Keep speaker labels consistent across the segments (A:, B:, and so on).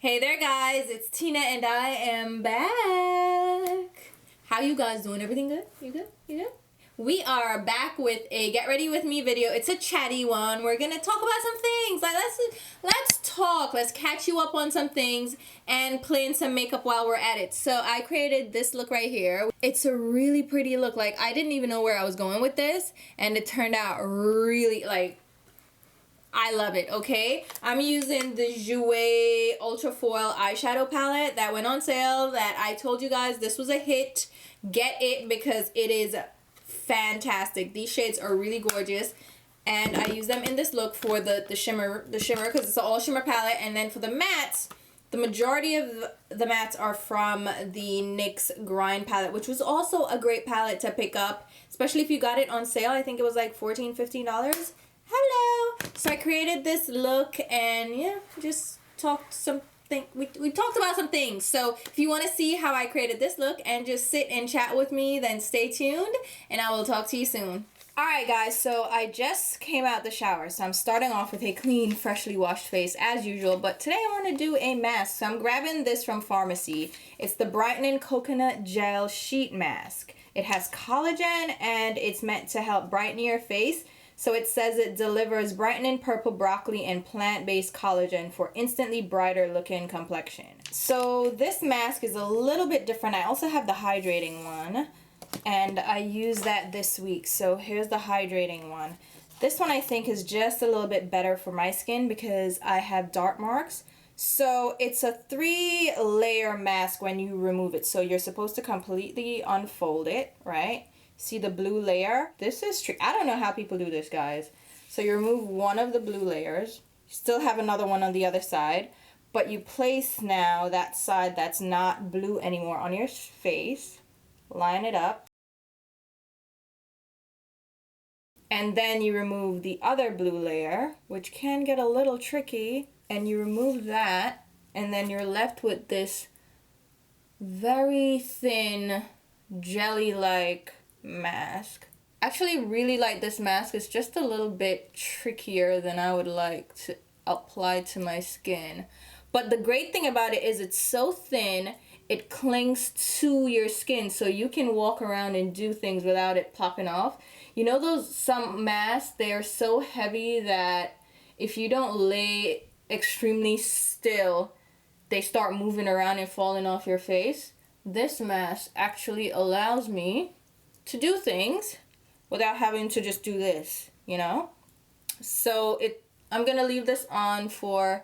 A: Hey there guys, it's Tina and I am back. How you guys doing? Everything good? You good? You good? We are back with a get ready with me video. It's a chatty one. We're gonna talk about some things. Like let's talk. Let's catch you up on some things and play in some makeup while we're at it. So I created this look right here. It's a really pretty look. Like I didn't even know where I was going with this, and it turned out really like I love it, okay? I'm using the Jouer Ultra Foil eyeshadow palette that went on sale that I told you guys this was a hit. Get it because it is fantastic. These shades are really gorgeous. And I use them in this look for the shimmer because it's an all shimmer palette. And then for the mattes, the majority of the mattes are from the NYX Grind palette, which was also a great palette to pick up, especially if you got it on sale. I think it was like $14, $15. Hello! So I created this look and yeah, just talked something. We talked about some things. So if you want to see how I created this look and just sit and chat with me, then stay tuned and I will talk to you soon. Alright guys, so I just came out the shower. So I'm starting off with a clean, freshly washed face as usual. But today I want to do a mask. So I'm grabbing this from Pharmacy. It's the Brightening Coconut Gel Sheet Mask. It has collagen and it's meant to help brighten your face. So it says it delivers brightening purple broccoli and plant-based collagen for instantly brighter looking complexion. So this mask is a little bit different. I also have the hydrating one and I use that this week. So here's the hydrating one. This one I think is just a little bit better for my skin because I have dark marks. So it's a 3-layer mask when you remove it. So you're supposed to completely unfold it, right? See the blue layer? This is tricky. I don't know how people do this, guys. So you remove one of the blue layers. You still have another one on the other side. But you place now that side that's not blue anymore on your face. Line it up. And then you remove the other blue layer, which can get a little tricky. And you remove that. And then you're left with this very thin, jelly-like mask. Actually really like this mask. It's just a little bit trickier than I would like to apply to my skin. But the great thing about it is it's so thin, it clings to your skin so you can walk around and do things without it popping off. You know some masks, they are so heavy that if you don't lay extremely still, they start moving around and falling off your face. This mask actually allows me to do things without having to just do this, you know? So I'm gonna leave this on for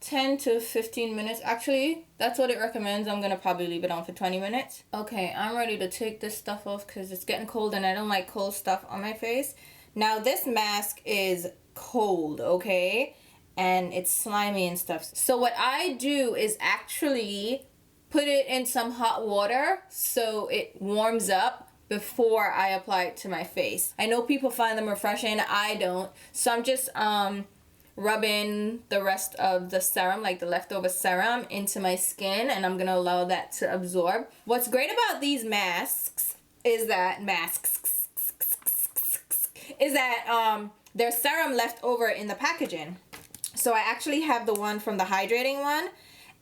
A: 10 to 15 minutes. Actually, that's what it recommends. I'm gonna probably leave it on for 20 minutes. Okay, I'm ready to take this stuff off because it's getting cold and I don't like cold stuff on my face. Now this mask is cold, okay? And it's slimy and stuff. So what I do is actually put it in some hot water so it warms up before I apply it to my face. I know people find them refreshing. I don't. So I'm just rubbing the rest of the serum, like the leftover serum, into my skin, and I'm gonna allow that to absorb. What's great about these masks is that there's serum left over in the packaging. So I actually have the one from the hydrating one,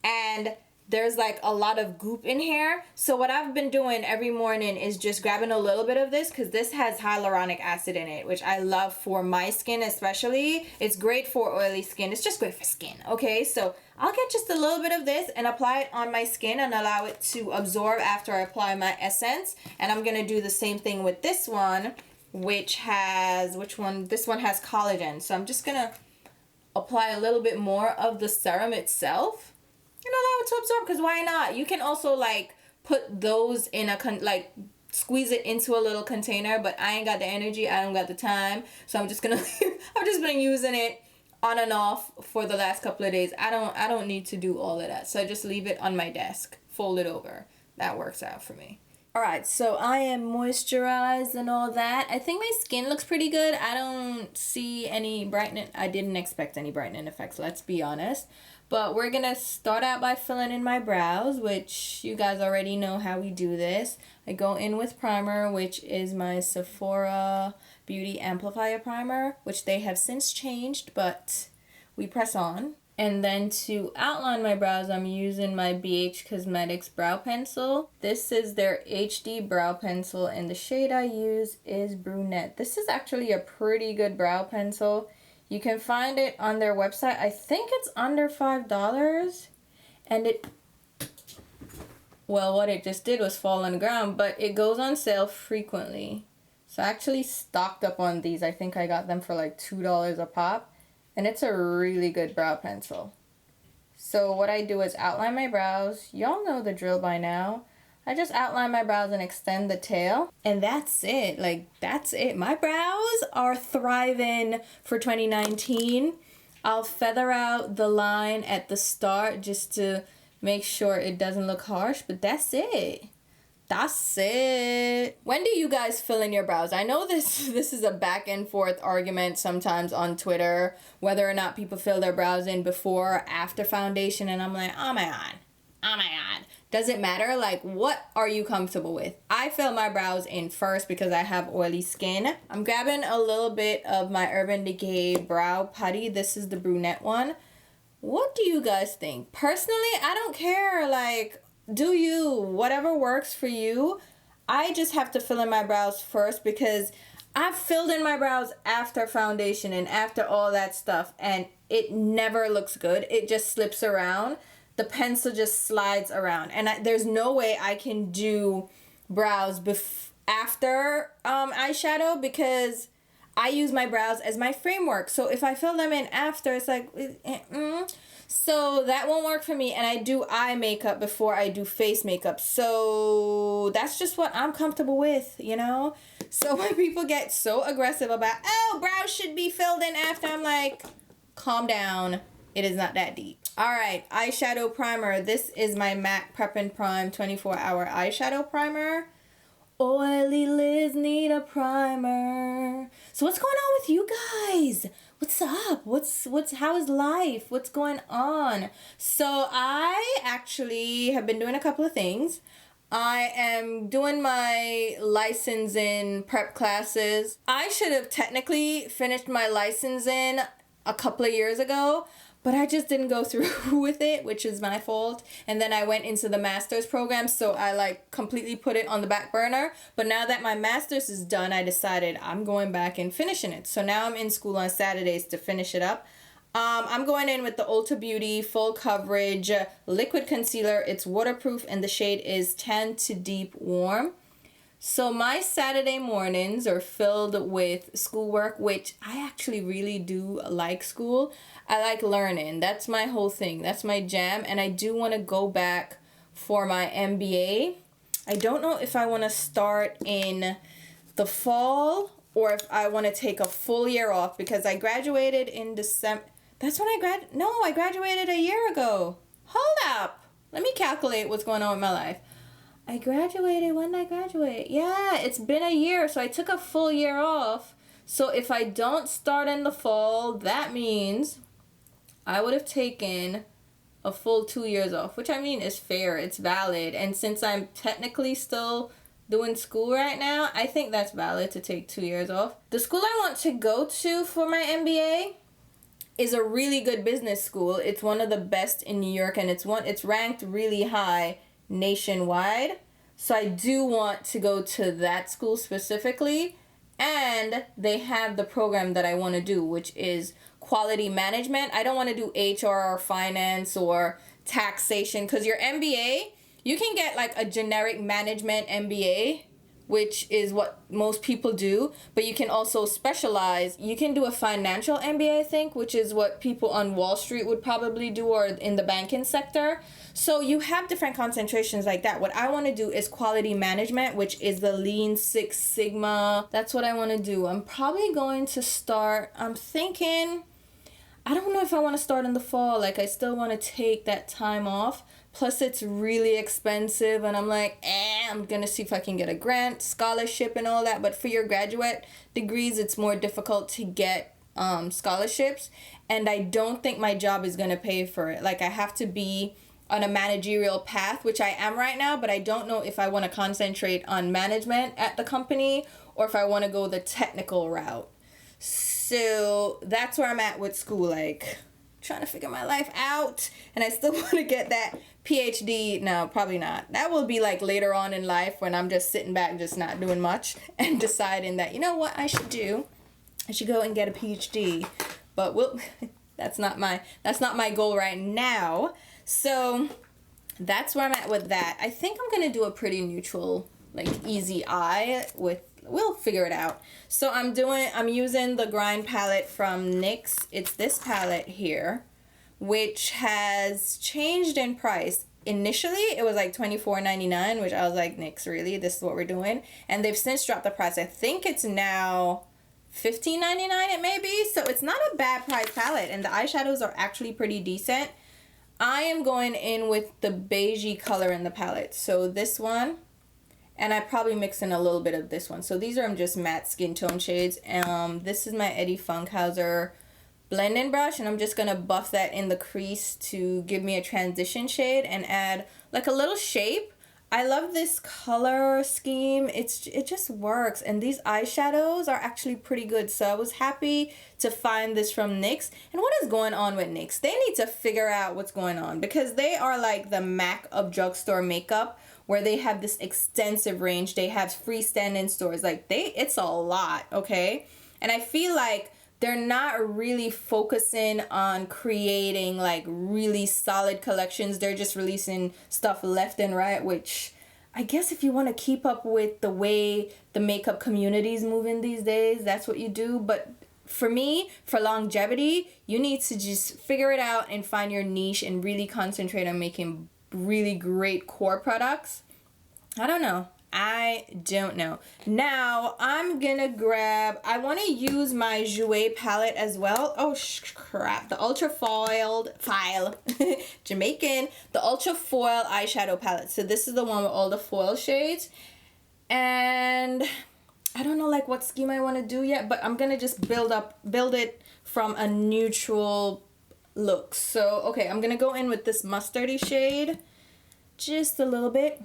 A: and there's like a lot of goop in here. So what I've been doing every morning is just grabbing a little bit of this because this has hyaluronic acid in it, which I love for my skin especially. It's great for oily skin. It's just great for skin, okay? So I'll get just a little bit of this and apply it on my skin and allow it to absorb after I apply my essence. And I'm gonna do the same thing with this one, which has, this one has collagen. So I'm just gonna apply a little bit more of the serum itself and allow it to absorb, because why not? You can also like put those in a squeeze it into a little container, but I ain't got the energy, I don't got the time, so I'm just gonna I've just been using it on and off for the last couple of days. I don't need to do all of that, so I just leave it on my desk, fold it over. That works out for me. Alright, so I am moisturized and all that. I think my skin looks pretty good. I don't see any brightening. I didn't expect any brightening effects, let's be honest. But we're going to start out by filling in my brows, which you guys already know how we do this. I go in with primer, which is my Sephora Beauty Amplifier primer, which they have since changed, but we press on. And then to outline my brows, I'm using my BH Cosmetics brow pencil. This is their HD brow pencil, and the shade I use is Brunette. This is actually a pretty good brow pencil. You can find it on their website. I think it's under $5. And it, well, what it just did was fall on the ground, but it goes on sale frequently. So I actually stocked up on these. I think I got them for like $2 a pop. And it's a really good brow pencil. So what I do is outline my brows. Y'all know the drill by now. I just outline my brows and extend the tail. And that's it. Like, that's it. My brows are thriving for 2019. I'll feather out the line at the start just to make sure it doesn't look harsh. But that's it. That's it. When do you guys fill in your brows? I know this is a back and forth argument sometimes on Twitter, whether or not people fill their brows in before or after foundation, and I'm like, oh my god. Does it matter? Like, what are you comfortable with? I fill my brows in first because I have oily skin. I'm grabbing a little bit of my Urban Decay brow putty. This is the brunette one. What do you guys think? Personally, I don't care. Like, do you, whatever works for you. I just have to fill in my brows first because I've filled in my brows after foundation and after all that stuff, and it never looks good. It just slips around. The pencil just slides around, and there's no way I can do brows after eyeshadow because I use my brows as my framework. So if I fill them in after, it's like so that won't work for me, and I do eye makeup before I do face makeup. So that's just what I'm comfortable with, you know? So when people get so aggressive about, oh, brows should be filled in after, I'm like, calm down. It is not that deep. All right, eyeshadow primer. This is my MAC Prep and Prime 24-hour eyeshadow primer. Oily lids need a primer. So what's going on with you guys? What's up? How is life? What's going on? So I actually have been doing a couple of things. I am doing my licensing prep classes. I should have technically finished my licensing a couple of years ago, but I just didn't go through with it, which is my fault. And then I went into the master's program, so I like completely put it on the back burner. But now that my master's is done, I decided I'm going back and finishing it. So now I'm in school on Saturdays to finish it up. I'm going in with the Ulta Beauty Full Coverage Liquid Concealer. It's waterproof and the shade is Tan to Deep Warm. So my Saturday mornings are filled with schoolwork, which I actually really do like school. I like learning. That's my whole thing. That's my jam. And I do want to go back for my MBA. I don't know if I want to start in the fall or if I want to take a full year off because I graduated in December. That's when I graduated a year ago. Hold up. Let me calculate what's going on with my life. I graduated, when did I graduate? Yeah, it's been a year, so I took a full year off. So if I don't start in the fall, that means I would have taken a full 2 years off, which I mean is fair, it's valid. And since I'm technically still doing school right now, I think that's valid to take 2 years off. The school I want to go to for my MBA is a really good business school. It's one of the best in New York, and it's ranked really high nationwide. So I do want to go to that school specifically, and they have the program that I want to do, which is quality management. I don't want to do HR or finance or taxation, because your MBA, you can get like a generic management MBA, which is what most people do, but you can also specialize. You can do a financial MBA, I think, which is what people on Wall Street would probably do, or in the banking sector. So you have different concentrations like that. What I want to do is quality management, which is the Lean Six Sigma. That's what I want to do. I'm probably going to start, I'm thinking, I don't know if I want to start in the fall. Like, I still want to take that time off. Plus, it's really expensive, and I'm like, I'm going to see if I can get a grant, scholarship, and all that. But for your graduate degrees, it's more difficult to get scholarships, and I don't think my job is going to pay for it. Like, I have to be on a managerial path, which I am right now, but I don't know if I want to concentrate on management at the company or if I want to go the technical route. So that's where I'm at with school. Like, trying to figure my life out, and I still want to get that PhD. No, probably not. That will be like later on in life when I'm just sitting back, just not doing much, and deciding that, you know what I should do? I should go and get a PhD. But that's not my goal right now. So that's where I'm at with that. I think I'm gonna do a pretty neutral, like easy eye with, we'll figure it out. So I'm using the Grind palette from NYX. It's this palette here, which has changed in price. Initially, it was like $24.99, which I was like, NYX, really? This is what we're doing? And they've since dropped the price. I think it's now $15.99 it may be. So it's not a bad price palette, and the eyeshadows are actually pretty decent. I am going in with the beigey color in the palette. So this one, and I probably mix in a little bit of this one. So these are just matte skin tone shades. This is my Eddie Funkhauser blending brush, and I'm just gonna buff that in the crease to give me a transition shade and add like a little shape. I love this color scheme. It just works, and these eyeshadows are actually pretty good. So I was happy to find this from NYX. And what is going on with NYX? They need to figure out what's going on, because they are like the MAC of drugstore makeup, where they have this extensive range. They have freestanding stores. Like it's a lot, okay? And I feel like they're not really focusing on creating like really solid collections. They're just releasing stuff left and right, which I guess if you want to keep up with the way the makeup community is moving these days, that's what you do. But for me, for longevity, you need to just figure it out and find your niche and really concentrate on making really great core products. I don't know. Now I'm gonna grab, I want to use my Jouer palette as well. Oh crap, the ultra foiled Jamaican, the ultra foil eyeshadow palette. So this is the one with all the foil shades, and I don't know like what scheme I want to do yet, but I'm gonna just build it from a neutral look. So okay, I'm gonna go in with this mustardy shade just a little bit.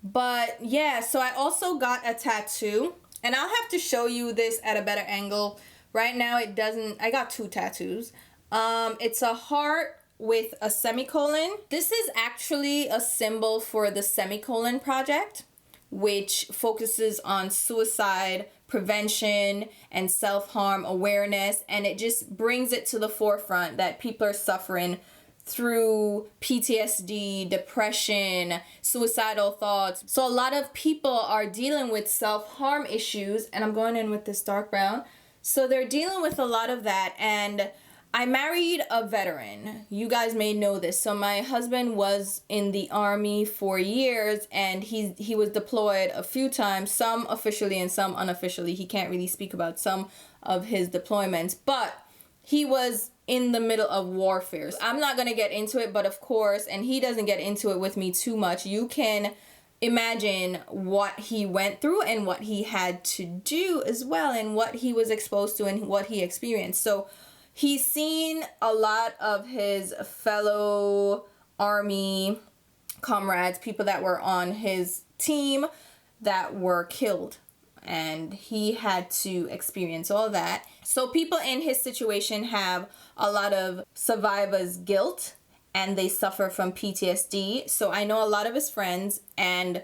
A: But yeah, so I also got a tattoo, and I'll have to show you this at a better angle. Right now it doesn't, I got two tattoos. It's a heart with a semicolon. This is actually a symbol for the Semicolon Project, which focuses on suicide prevention and self-harm awareness, and it just brings it to the forefront that people are suffering through PTSD, depression, suicidal thoughts. So a lot of people are dealing with self-harm issues, and I'm going in with this dark brown. So they're dealing with a lot of that, and I married a veteran. You guys may know this. So my husband was in the Army for years, and he was deployed a few times, some officially and some unofficially. He can't really speak about some of his deployments, but he was in the middle of warfare. I'm not going to get into it, but of course, and he doesn't get into it with me too much, you can imagine what he went through and what he had to do as well, and what he was exposed to and what he experienced. So he's seen a lot of his fellow Army comrades, people that were on his team, that were killed, and he had to experience all that. So people in his situation have a lot of survivor's guilt, and they suffer from PTSD. So I know a lot of his friends, and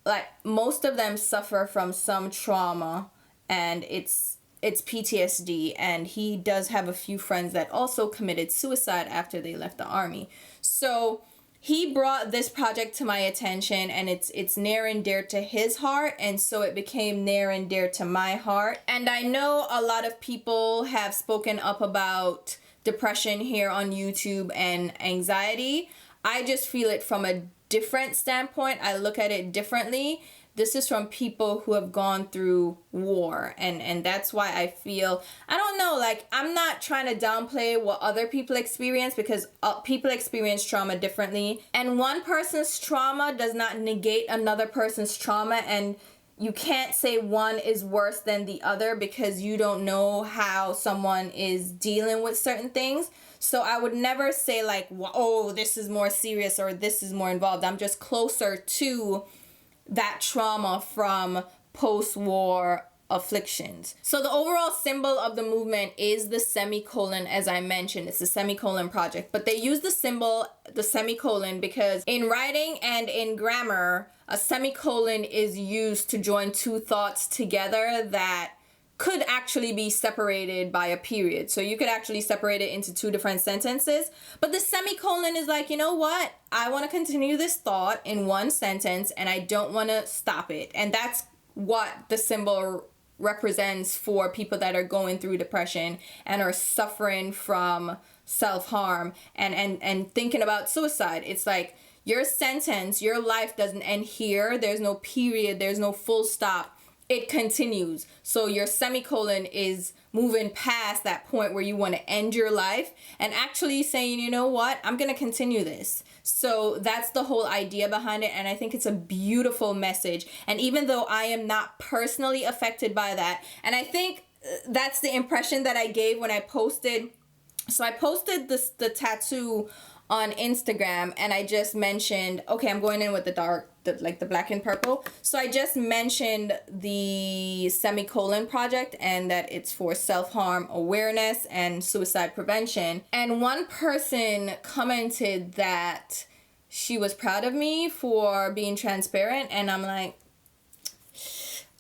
A: like most of them suffer from some trauma, and it's PTSD. And he does have a few friends that also committed suicide after they left the Army. So he brought this project to my attention, and it's near and dear to his heart, and so it became near and dear to my heart. And I know a lot of people have spoken up about depression here on YouTube and anxiety. I just feel it from a different standpoint. I look at it differently. This is from people who have gone through war, and that's why I feel, I don't know, like, I'm not trying to downplay what other people experience, because people experience trauma differently, and one person's trauma does not negate another person's trauma, and you can't say one is worse than the other because you don't know how someone is dealing with certain things. So I would never say like, oh, this is more serious or this is more involved. I'm just closer to that trauma from post-war afflictions. So the overall symbol of the movement is the semicolon. As I mentioned, it's a semicolon project, but they use the symbol, the semicolon, because in writing and in grammar, a semicolon is used to join two thoughts together that could actually be separated by a period. So you could actually separate it into two different sentences, but the semicolon is like, you know what? I want to continue this thought in one sentence and I don't want to stop it. And that's what the symbol represents for people that are going through depression and are suffering from self-harm and thinking about suicide. It's like your sentence, your life doesn't end here. There's no period, there's no full stop. It continues. So your semicolon is moving past that point where you want to end your life and actually saying, you know what, I'm going to continue this. So that's the whole idea behind it. And I think it's a beautiful message. And even though I am not personally affected by that, and I think that's the impression that I gave when I posted. So I posted the tattoo on Instagram and I just mentioned, okay, I'm going in with the dark, like the black and purple. So I just mentioned the semicolon project and that it's for self-harm awareness and suicide prevention. And one person commented that she was proud of me for being transparent. And I'm like,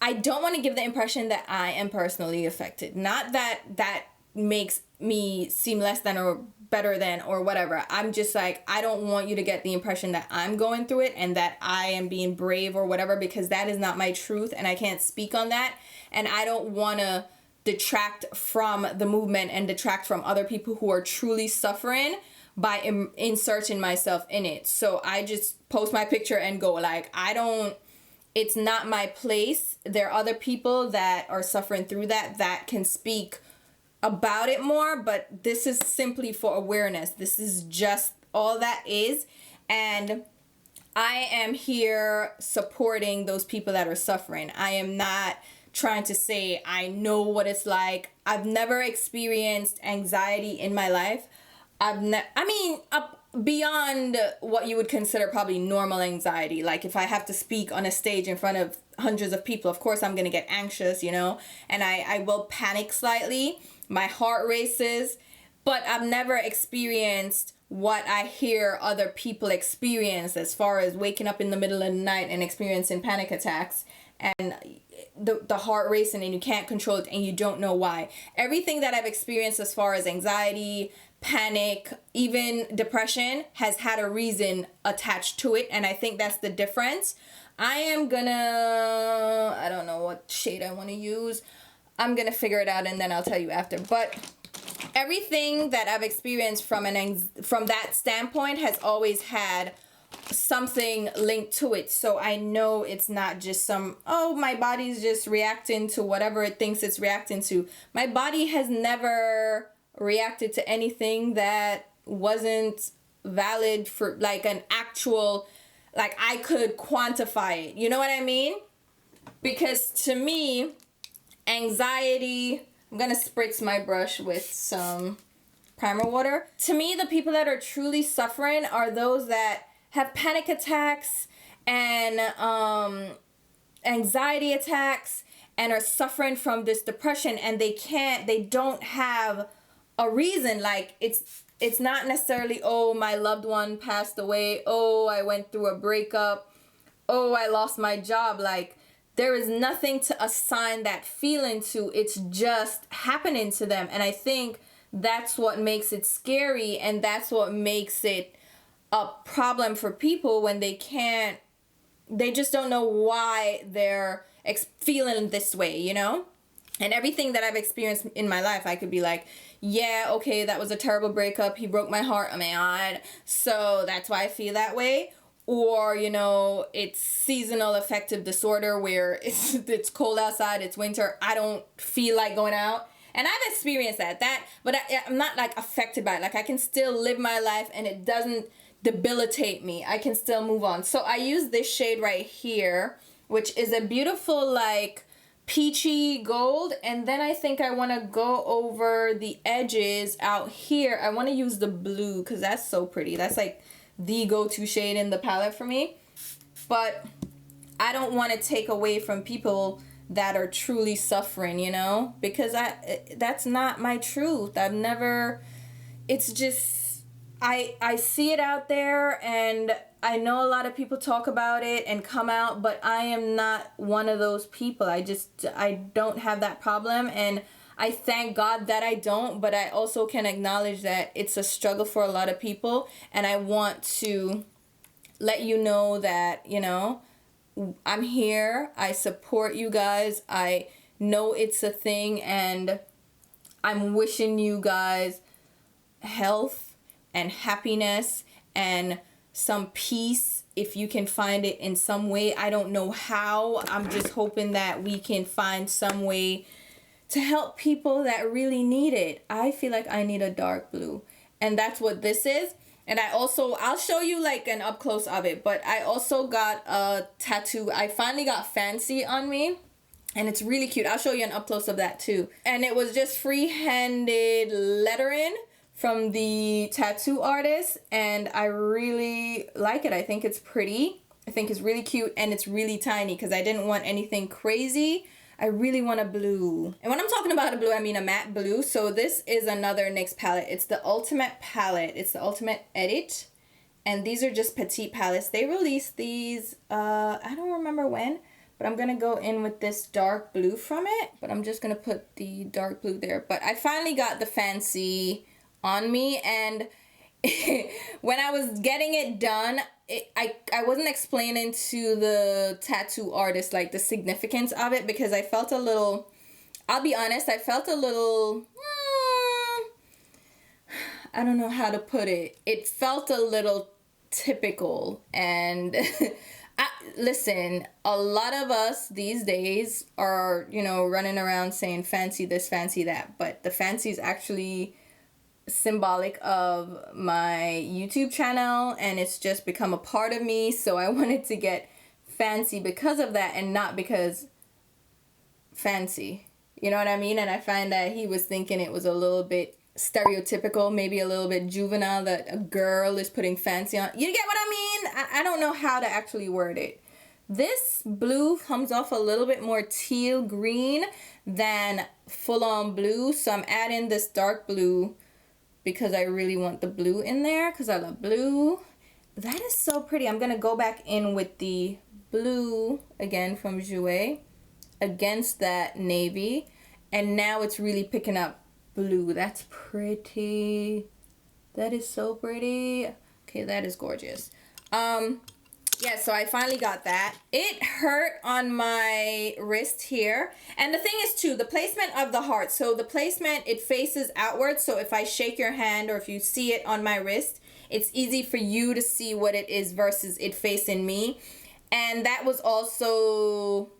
A: I don't want to give the impression that I am personally affected. Not that that makes me seem less than or better than or whatever. I'm just like, I don't want you to get the impression that I'm going through it and that I am being brave or whatever, because that is not my truth and I can't speak on that. And I don't want to detract from the movement and detract from other people who are truly suffering by inserting myself in it. So I just post my picture and go like, it's not my place. There are other people that are suffering through that can speak about it more, but this is simply for awareness. This is just all that is. And I am here supporting those people that are suffering. I am not trying to say I know what it's like. I've never experienced anxiety in my life. Beyond what you would consider probably normal anxiety. Like if I have to speak on a stage in front of hundreds of people, of course I'm going to get anxious, you know, and I will panic slightly. My heart races, but I've never experienced what I hear other people experience as far as waking up in the middle of the night and experiencing panic attacks and the heart racing and you can't control it and you don't know why. Everything that I've experienced as far as anxiety, panic, even depression has had a reason attached to it, and I think that's the difference. I don't know what shade I want to use. I'm gonna figure it out and then I'll tell you after. But everything that I've experienced from that standpoint has always had something linked to it. So I know it's not just my body's just reacting to whatever it thinks it's reacting to. My body has never reacted to anything that wasn't valid for like an actual, like I could quantify it. You know what I mean? Because to me, anxiety, I'm gonna spritz my brush with some primer water. To me, the people that are truly suffering are those that have panic attacks and anxiety attacks and are suffering from this depression, and they don't have a reason. Like it's not necessarily, oh, my loved one passed away, oh, I went through a breakup, oh, I lost my job. Like, there is nothing to assign that feeling to. It's just happening to them. And I think that's what makes it scary, and that's what makes it a problem for people when they just don't know why they're feeling this way, you know? And everything that I've experienced in my life, I could be like, yeah, okay, that was a terrible breakup. He broke my heart. Oh my God. So that's why I feel that way. Or, you know, it's seasonal affective disorder where it's cold outside, it's winter, I don't feel like going out. And I've experienced but I'm not like affected by it. Like I can still live my life and it doesn't debilitate me. I can still move on. So I use this shade right here, which is a beautiful like peachy gold. And then I think I want to go over the edges out here. I want to use the blue because that's so pretty. That's like the go-to shade in the palette for me. But I don't want to take away from people that are truly suffering, you know, because that's not my truth. I've never, it's just, I see it out there, and I know a lot of people talk about it and come out, but I am not one of those people. I don't have that problem, and I thank God that I don't, but I also can acknowledge that it's a struggle for a lot of people, and I want to let you know that, you know, I'm here. I support you guys. I know it's a thing, and I'm wishing you guys health and happiness and some peace if you can find it in some way. I don't know how. I'm just hoping that we can find some way to help people that really need it. I feel like I need a dark blue, and that's what this is. And I'll show you like an up close of it, but I also got a tattoo. I finally got fancy on me, and it's really cute. I'll show you an up close of that too. And it was just free-handed lettering from the tattoo artist, and I really like it. I think it's pretty. I think it's really cute, and it's really tiny because I didn't want anything crazy. I really want a blue. And when I'm talking about a blue, I mean a matte blue. So this is another NYX palette. It's the Ultimate palette. It's the Ultimate Edit. And these are just petite palettes. They released these, I don't remember when, but I'm going to go in with this dark blue from it. But I'm just going to put the dark blue there. But I finally got the fancy on me, and when I was getting it done, I wasn't explaining to the tattoo artist like the significance of it, because I felt a little, I'll be honest, I felt a little, I don't know how to put it. It felt a little typical, and listen, a lot of us these days are, you know, running around saying fancy this, fancy that, but the fancy is actually symbolic of my YouTube channel, and it's just become a part of me. So I wanted to get fancy because of that, and not because fancy, you know what I mean? And I find that he was thinking it was a little bit stereotypical, maybe a little bit juvenile, that a girl is putting fancy on. You get what I mean? I don't know how to actually word it. This blue comes off a little bit more teal green than full-on blue, so I'm adding this dark blue because I really want the blue in there, because I love blue. That is so pretty. I'm going to go back in with the blue again from Jouer against that navy. And now it's really picking up blue. That's pretty. That is so pretty. Okay, that is gorgeous. Yeah, so I finally got that. It hurt on my wrist here. And the thing is too, the placement of the heart. So the placement, it faces outwards. So if I shake your hand, or if you see it on my wrist, it's easy for you to see what it is versus it facing me. And that was also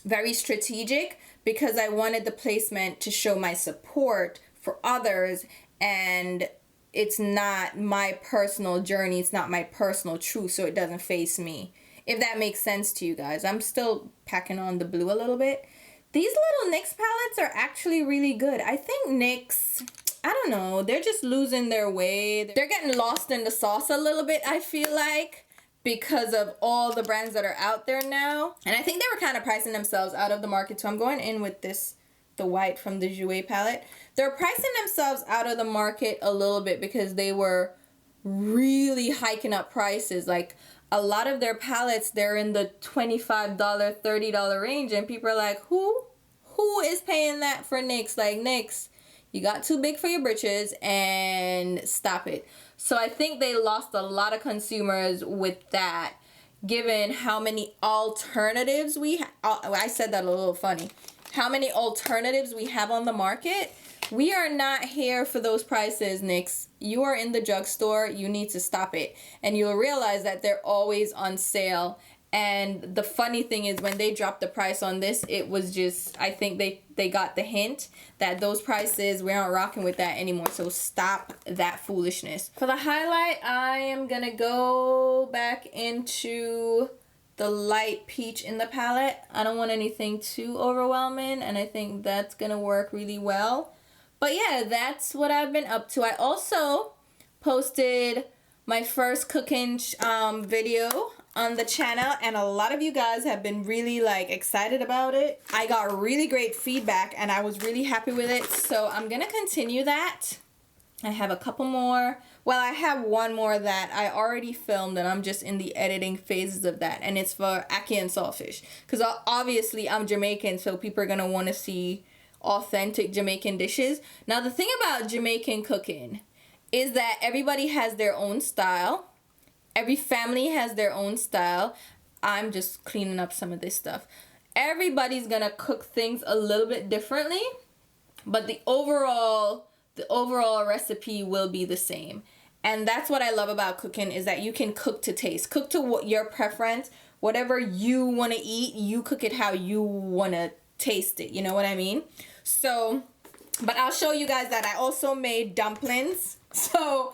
A: very strategic, because I wanted the placement to show my support for others, and it's not my personal journey, it's not my personal truth, so it doesn't face me. If that makes sense to you guys. I'm still packing on the blue a little bit. These little NYX palettes are actually really good. I think NYX, I don't know, they're just losing their way. They're getting lost in the sauce a little bit, I feel like, because of all the brands that are out there now. And I think they were kind of pricing themselves out of the market. So I'm going in with this, the white from the Jouer palette. They're pricing themselves out of the market a little bit because they were really hiking up prices. Like a lot of their palettes, they're in the $25, $30 range, and people are like, who is paying that for NYX? Like, NYX, you got too big for your britches, and stop it. So I think they lost a lot of consumers with that, given how many alternatives we have. I said that a little funny. How many alternatives we have on the market. We are not here for those prices, NYX. You are in the drugstore. You need to stop it. And you'll realize that they're always on sale. And the funny thing is, when they dropped the price on this, it was just, I think they got the hint that those prices, we aren't rocking with that anymore. So stop that foolishness. For the highlight, I am going to go back into the light peach in the palette. I don't want anything too overwhelming, and I think that's going to work really well. But yeah, that's what I've been up to. I also posted my first cooking video on the channel, and a lot of you guys have been really like excited about it. I got really great feedback and I was really happy with it, so I'm gonna continue that. I have a couple more. Well, I have one more that I already filmed and I'm just in the editing phases of that, and it's for ackee and saltfish, because obviously I'm Jamaican, so people are gonna want to see authentic Jamaican dishes. Now the thing about Jamaican cooking is that everybody has their own style. Every family has their own style. I'm just cleaning up some of this stuff. Everybody's gonna cook things a little bit differently, but the overall recipe will be the same. And that's what I love about cooking, is that you can cook to taste. Cook to what your preference, whatever you want to eat, you cook it how you want to taste it. You know what I mean? So, but I'll show you guys that I also made dumplings. So,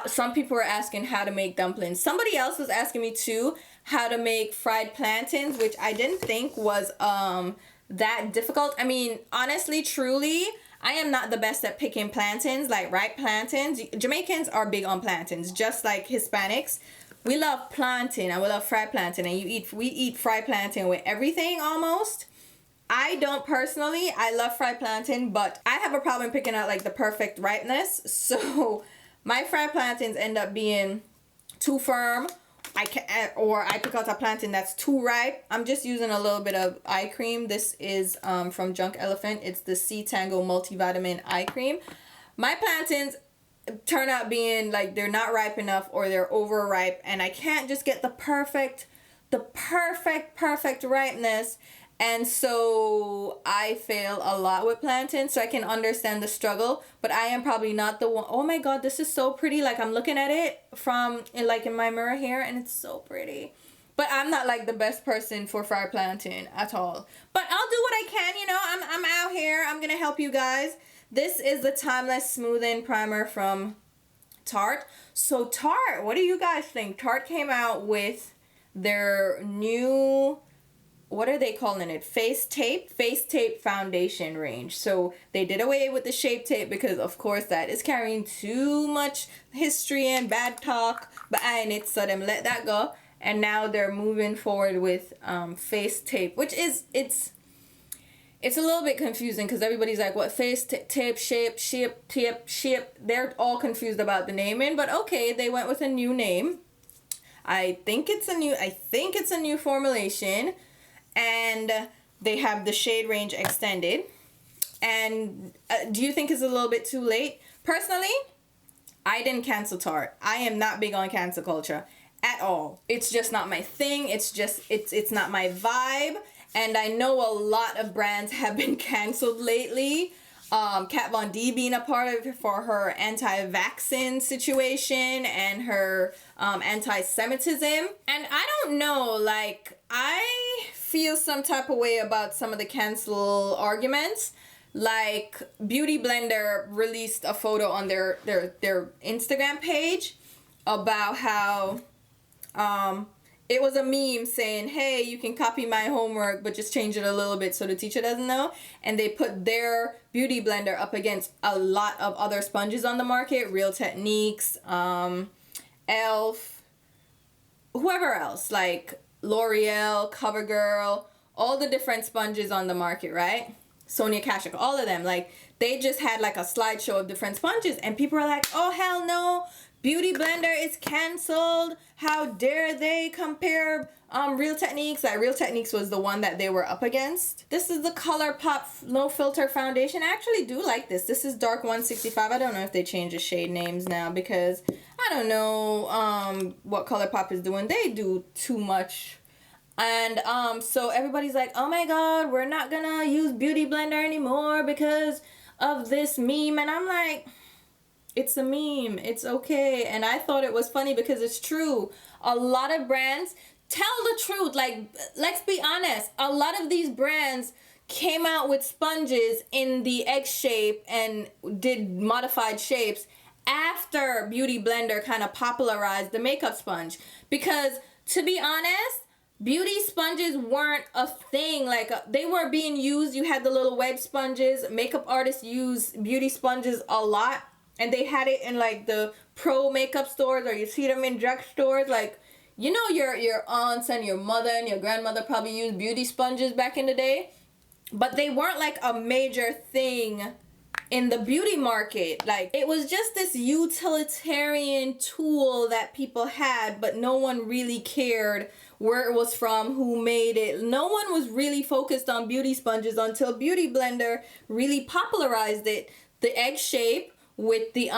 A: some people were asking how to make dumplings. Somebody else was asking me too how to make fried plantains, which I didn't think was that difficult. I mean, honestly, truly, I am not the best at picking plantains, like ripe plantains. Jamaicans are big on plantains, just like Hispanics. We love plantain and we love fried plantain, and we eat fried plantain with everything almost. I don't personally. I love fried plantain, but I have a problem picking out like the perfect ripeness. So my fried plantains end up being too firm. Or I pick out a plantain that's too ripe. I'm just using a little bit of eye cream. This is from Junk Elephant. It's the C Tango multivitamin eye cream. My plantains turn out being like they're not ripe enough, or they're overripe, and I can't just get the perfect ripeness. And so I fail a lot with plantains, so I can understand the struggle, but I am probably not the one. Oh my god, this is so pretty. Like, I'm looking at it from in my mirror here, and it's so pretty. But I'm not like the best person for fried plantain at all. But I'll do what I can, you know. I'm out here. I'm gonna help you guys. This is the Timeless Smoothing Primer from Tarte. So Tarte, what do you guys think? Tarte came out with their new, what are they calling it? Face tape foundation range. So they did away with the Shape Tape because of course that is carrying too much history and bad talk behind it, so them let that go, and now they're moving forward with face tape, which is it's a little bit confusing because everybody's like, what, face tape, shape, they're all confused about the naming. But okay, they went with a new name. I think it's a new formulation. And they have the shade range extended. And do you think it's a little bit too late? Personally, I didn't cancel Tarte. I am not big on cancel culture at all. It's just not my thing. It's not my vibe. And I know a lot of brands have been canceled lately. Kat Von D being a part of it for her anti-vaccine situation and her anti-Semitism. And I don't know, like, I feel some type of way about some of the cancel arguments. Like, Beauty Blender released a photo on their Instagram page about how it was a meme saying, hey, you can copy my homework, but just change it a little bit so the teacher doesn't know. And they put their Beauty Blender up against a lot of other sponges on the market. Real Techniques, ELF, whoever else, like L'Oreal, CoverGirl, all the different sponges on the market, right? Sonia Kashuk, all of them. Like, they just had like a slideshow of different sponges, and people are like, oh, hell no, Beauty Blender is canceled. How dare they compare Real Techniques? Like, Real Techniques was the one that they were up against. This is the ColourPop No Filter Foundation. I actually do like this. This is Dark 165. I don't know if they changed the shade names now because I don't know what ColourPop is doing. They do too much. And so everybody's like, oh my god, we're not gonna use Beauty Blender anymore because of this meme. And I'm like, it's a meme. It's okay. And I thought it was funny because it's true. A lot of brands, tell the truth. Like, let's be honest. A lot of these brands came out with sponges in the egg shape and did modified shapes after Beauty Blender kind of popularized the makeup sponge. Because, to be honest, beauty sponges weren't a thing. Like, they were being used. You had the little wedge sponges. Makeup artists use beauty sponges a lot. And they had it in like the pro makeup stores, or you see them in drugstores. Like, you know, your aunts and your mother and your grandmother probably used beauty sponges back in the day, but they weren't like a major thing in the beauty market. Like, it was just this utilitarian tool that people had, but no one really cared where it was from, who made it. No one was really focused on beauty sponges until Beauty Blender really popularized it. The egg shape with the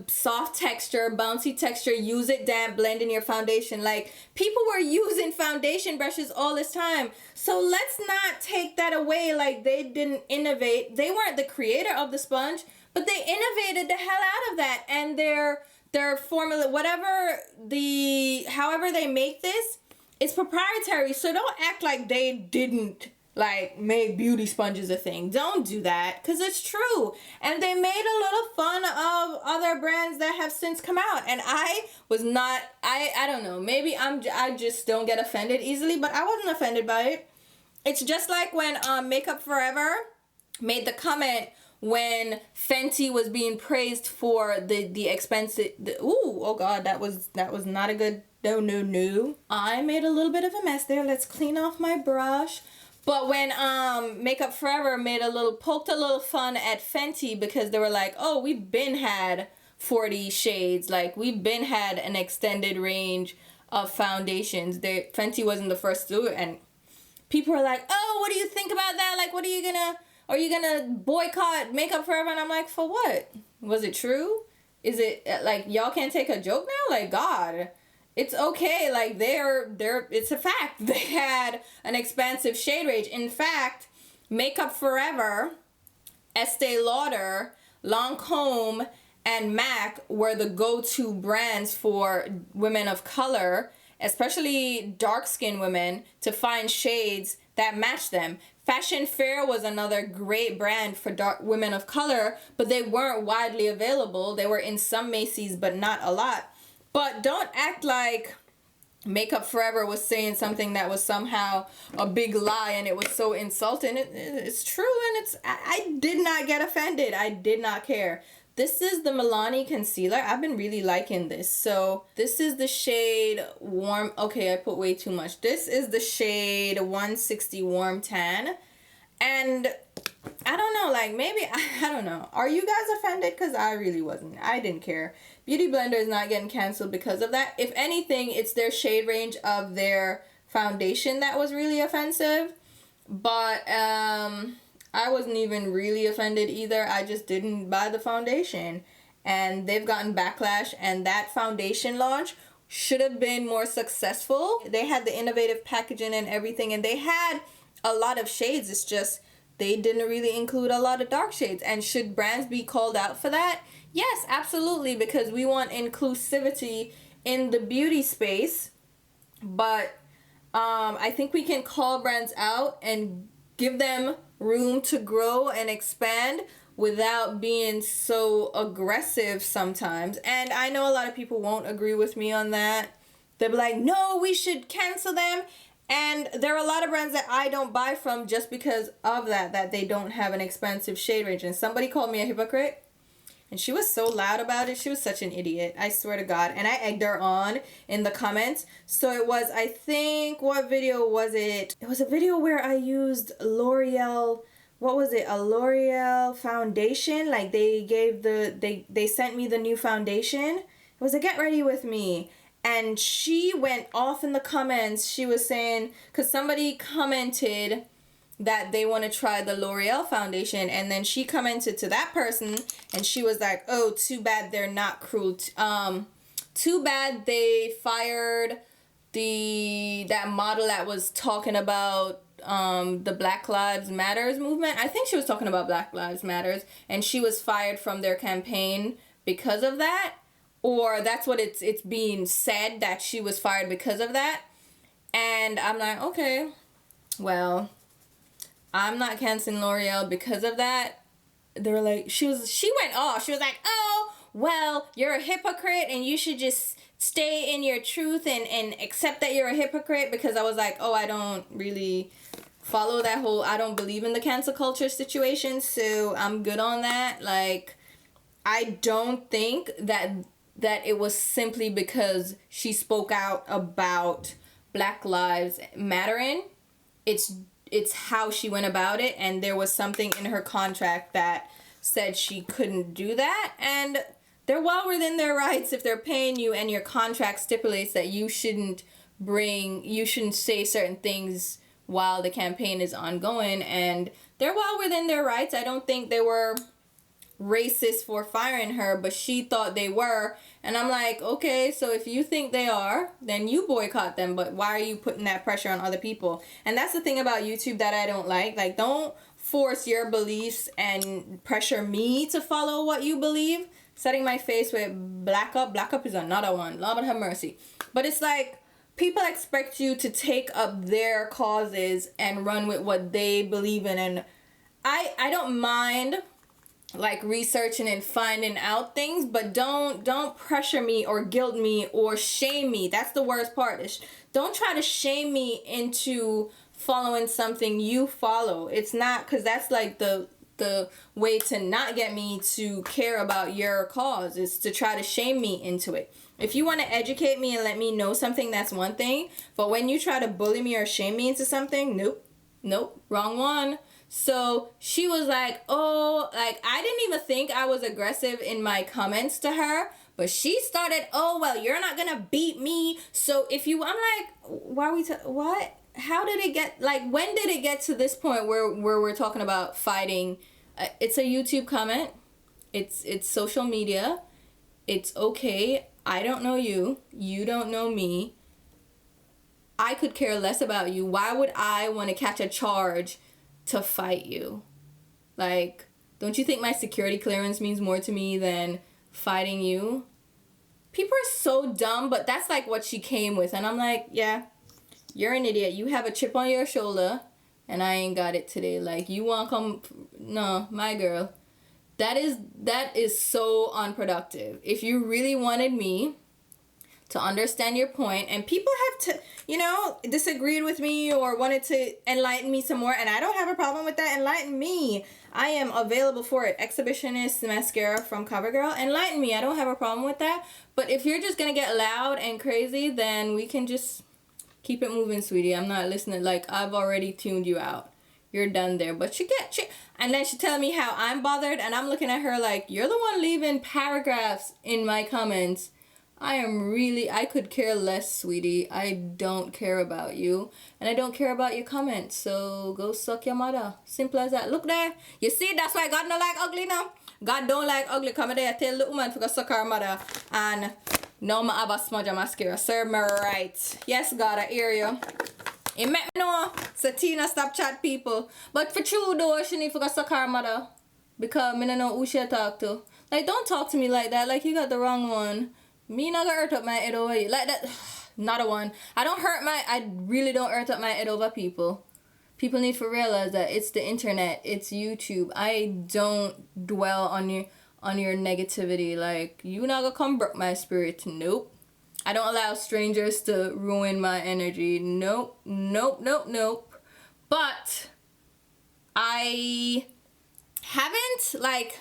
A: soft texture, bouncy texture, use it damp, blend in your foundation. Like, people were using foundation brushes all this time. So let's not take that away like they didn't innovate. They weren't the creator of the sponge, but they innovated the hell out of that. And their formula, however they make this, it's proprietary. So don't act like they didn't like make beauty sponges a thing. Don't do that, because it's true. And they made a little fun of other brands that have since come out, and I don't know, maybe I just don't get offended easily, but I wasn't offended by it. It's just like when Makeup Forever made the comment when Fenty was being praised for the expensive, oh god, that was not a good, no. I made a little bit of a mess there. Let's clean off my brush. But when Makeup Forever poked a little fun at Fenty, because they were like, oh, we've been had 40 shades, like we've been had an extended range of foundations. Fenty wasn't the first to do it, and people were like, oh, what do you think about that? Like, are you gonna boycott Makeup Forever? And I'm like, for what? Was it true? Is it like y'all can't take a joke now? Like, God. It's okay, like it's a fact. They had an expansive shade range. In fact, Makeup Forever, Estee Lauder, Lancome, and MAC were the go-to brands for women of color, especially dark-skinned women, to find shades that match them. Fashion Fair was another great brand for women of color, but they weren't widely available. They were in some Macy's, but not a lot. But don't act like Makeup Forever was saying something that was somehow a big lie and it was so insulting. It's true, and I did not get offended. I did not care. This is the Milani concealer. I've been really liking this. So this is the shade Warm. Okay, I put way too much. This is the shade 160 Warm Tan. And I don't know, like, maybe, I don't know. Are you guys offended? Because I really wasn't. I didn't care. Beauty Blender is not getting canceled because of that. If anything, it's their shade range of their foundation that was really offensive. But I wasn't even really offended either. I just didn't buy the foundation. And they've gotten backlash. And that foundation launch should have been more successful. They had the innovative packaging and everything. And they had a lot of shades. It's just they didn't really include a lot of dark shades. And should brands be called out for that? Yes, absolutely, because we want inclusivity in the beauty space. But I think we can call brands out and give them room to grow and expand without being so aggressive sometimes. And I know a lot of people won't agree with me on that. They'll be like, no, we should cancel them. And there are a lot of brands that I don't buy from just because of that they don't have an expansive shade range. And somebody called me a hypocrite. And she was so loud about it. She was such an idiot. I swear to God. And I egged her on in the comments. So it was, I think, what video was it? It was a video where I used L'Oreal, what was it? A L'Oreal foundation. Like they gave they sent me the new foundation. It was a Get Ready With Me. And she went off in the comments. She was saying, because somebody commented that they want to try the L'Oreal foundation, and then she commented to that person and she was like, oh, too bad they're not cruel. Too bad they fired that model that was talking about the Black Lives Matters movement. I think she was talking about Black Lives Matters, and she was fired from their campaign because of that. Or that's what it's being said, that she was fired because of that. And I'm like, okay, well, I'm not canceling L'Oreal because of that. They were like, she went off. She was like, oh, well, you're a hypocrite and you should just stay in your truth and accept that you're a hypocrite. Because I was like, oh, I don't really follow that whole, I don't believe in the cancel culture situation. So I'm good on that. Like, I don't think that that it was simply because she spoke out about Black Lives Mattering. It's how she went about it, and there was something in her contract that said she couldn't do that, and they're well within their rights if they're paying you and your contract stipulates that you shouldn't say certain things while the campaign is ongoing, and they're well within their rights. I don't think they were racist for firing her, but she thought they were, and I'm like, okay, so if you think they are, then you boycott them, but why are you putting that pressure on other people? And that's the thing about YouTube that I don't like, don't force your beliefs and pressure me to follow what you believe. Setting my face with Black Up is another one, Lord have mercy. But it's like, people expect you to take up their causes and run with what they believe in, and I don't mind like researching and finding out things, but don't pressure me or guilt me or shame me. That's the worst part. Don't try to shame me into following something you follow. It's not, because that's like the way to not get me to care about your cause, is to try to shame me into it. If you want to educate me and let me know something, that's one thing, but when you try to bully me or shame me into something, nope, wrong one. So she was like, oh, like, I didn't even think I was aggressive in my comments to her, but she started, oh, well, you're not gonna beat me, so if you, I'm like, why are we, what? How did it get, like, when did it get to this point where we're talking about fighting? It's a YouTube comment. It's social media. It's okay. I don't know you. You don't know me. I could care less about you. Why would I want to catch a charge to fight you? Like, don't you think my security clearance means more to me than fighting you? People are so dumb, but that's like what she came with. And I'm like, yeah, you're an idiot. You have a chip on your shoulder, and I ain't got it today. Like, you want to come? No, my girl. That is so unproductive. If you really wanted me to understand your point, and people have to, disagreed with me or wanted to enlighten me some more, and I don't have a problem with that. Enlighten me. I am available for it. Exhibitionist mascara from CoverGirl. Enlighten me. I don't have a problem with that. But if you're just gonna get loud and crazy, then we can just keep it moving, sweetie. I'm not listening. Like, I've already tuned you out. You're done there. But and then she telling me how I'm bothered, and I'm looking at her like, you're the one leaving paragraphs in my comments. I could care less, sweetie. I don't care about you, and I don't care about your comments, so go suck your mother. Simple as that. Look there. You see, that's why God don't like ugly now. God don't like ugly. Come there, tell the woman to go suck her mother, and now I have a smudge of mascara. Serve me right. Yes, God, I hear you. It make me know, so Tina stop chat people. But for true though, she need to go suck her mother, because I don't know who she talk to. Like, don't talk to me like that. Like, you got the wrong one. Me not gonna hurt up my head over you. Like that. Not a one. I really don't hurt up my head over people. People need to realize that it's the internet. It's YouTube. I don't dwell on your negativity. Like, you not gonna come broke my spirit. Nope. I don't allow strangers to ruin my energy. Nope. But I haven't, like,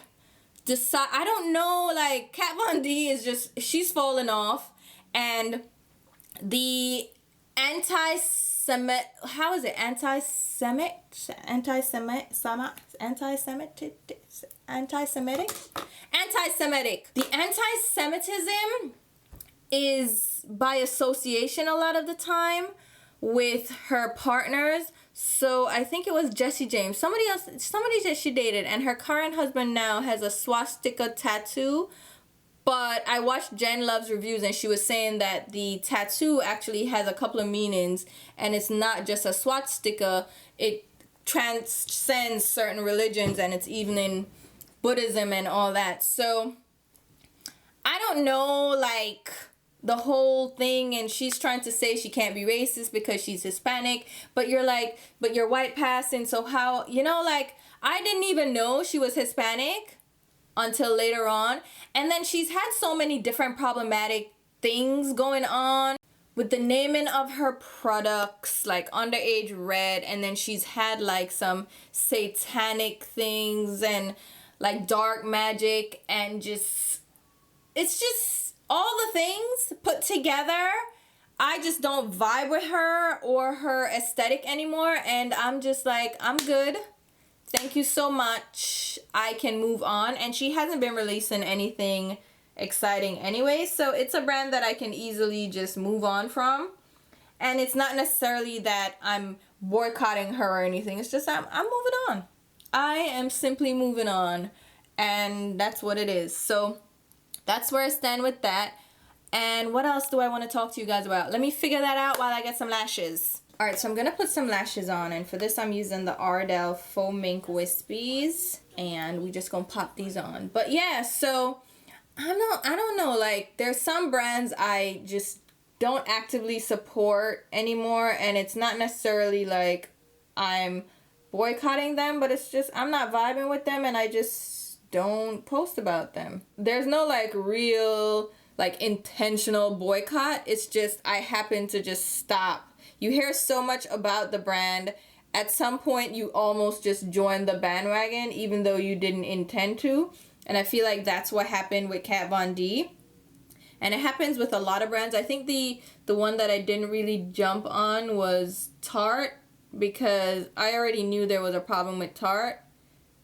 A: I don't know, like, Kat Von D is just, she's fallen off, and the anti-Semitic, the anti-Semitism is by association a lot of the time with her partners. So I think it was Jesse James, somebody that she dated, and her current husband now has a swastika tattoo. But I watched Jen Love's reviews, and she was saying that the tattoo actually has a couple of meanings, and it's not just a swastika. It transcends certain religions, and it's even in Buddhism and all that. So I don't know, like, the whole thing, and she's trying to say she can't be racist because she's Hispanic, but you're like, but you're white passing, so how, like, I didn't even know she was Hispanic until later on. And then she's had so many different problematic things going on with the naming of her products, like Underage Red, and then she's had like some satanic things and like dark magic, and it's just all the things put together, I just don't vibe with her or her aesthetic anymore, and I'm just like, I'm good. Thank you so much. I can move on. And she hasn't been releasing anything exciting anyway, so it's a brand that I can easily just move on from. And it's not necessarily that I'm boycotting her or anything. It's just I'm moving on. I am simply moving on, and that's what it is. So that's where I stand with that. And what else do I want to talk to you guys about? Let me figure that out while I get some lashes. Alright, so I'm going to put some lashes on, and for this I'm using the Ardell Faux Mink Wispies, and we just going to pop these on. But yeah, so I don't know, like, there's some brands I just don't actively support anymore, and it's not necessarily like I'm boycotting them, but it's just I'm not vibing with them, and I just don't post about them. There's no like real like intentional boycott. It's just I happen to just stop. You hear so much about the brand, at some point you almost just join the bandwagon even though you didn't intend to, and I feel like that's what happened with Kat Von D. And it happens with a lot of brands. I think the one that I didn't really jump on was Tarte, because I already knew there was a problem with Tarte.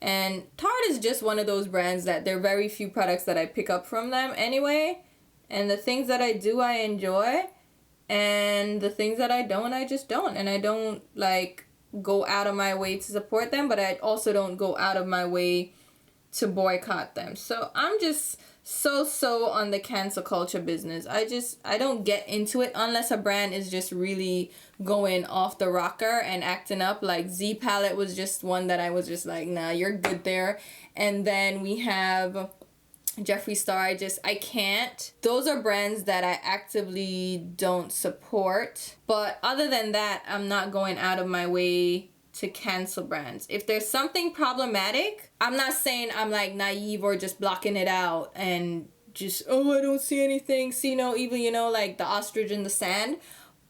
A: And Tarte is just one of those brands that there are very few products that I pick up from them anyway. And the things that I do, I enjoy. And the things that I don't, I just don't. And I don't, like, go out of my way to support them, but I also don't go out of my way to boycott them. So I'm just so on the cancel culture business. I don't get into it unless a brand is just really going off the rocker and acting up. Like Z Palette was just one that I was just like, nah, you're good there. And then we have Jeffree Star. I can't. Those are brands that I actively don't support. But other than that, I'm not going out of my way to cancel brands. If there's something problematic, I'm not saying I'm like naive or just blocking it out and just, oh, I don't see anything, see no evil, you know, like the ostrich in the sand.